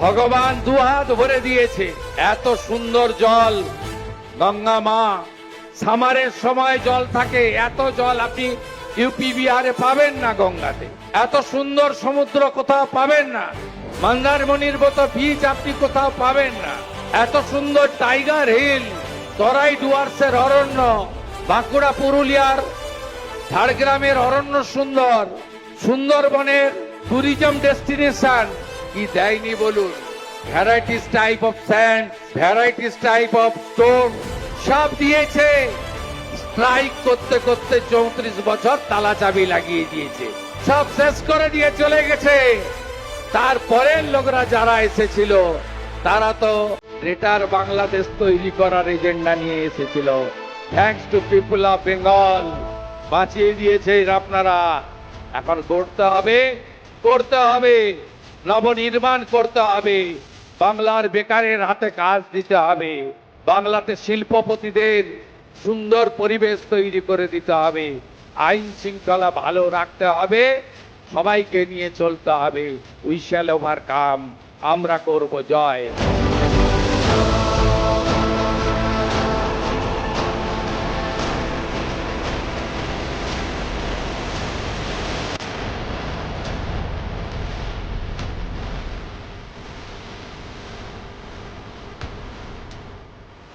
ভগবান দুহাত ভরে দিয়েছে, এত সুন্দর জল গঙ্গা মা। সামারের সময় জল থাকে, এত জল আপনি ইউপি বিহারে পাবেন না। গঙ্গাতে এত সুন্দর সমুদ্র কোথাও পাবেন না। মন্দারমণির মতো বীচ আপনি কোথাও পাবেন না। এত সুন্দর টাইগার হিল, তরাই ডুয়ার্সের অরণ্য, বাঁকুড়া পুরুলিয়ার ঝাড়গ্রামের অরণ্য সুন্দর, সুন্দরবনের ট্যুরিজম ডেস্টিনেশন কি দেয়নি বলুন? Varieties type of sand, varieties type of stone সব দিয়েছে। স্ট্রাইক করতে করতে 34 বছর তালা চাবি লাগিয়ে দিয়েছে, সব শেষ করে দিয়ে চলে গেছে। তারপরের লোকরা যারা এসেছিল তারা তো গ্রেটার বাংলাদেশ তৈরি করার এজেন্ডা নিয়ে এসেছিল। Thanks to people of Bengal, বাঁচিয়ে দিয়েছে আপনারা। এখন করতে হবে, করতে হবে, নবনির্মাণ করতে হবে। বাংলার বেকারের হাতে কাজ দিতে হবে, বাংলাতে শিল্পপতিদের সুন্দর পরিবেশ তৈরি করে দিতে হবে, আইন শৃঙ্খলা ভালো রাখতে হবে, সবাইকে নিয়ে চলতে হবে। উই শ্যাল ওভারকাম, আমরা করব জয়।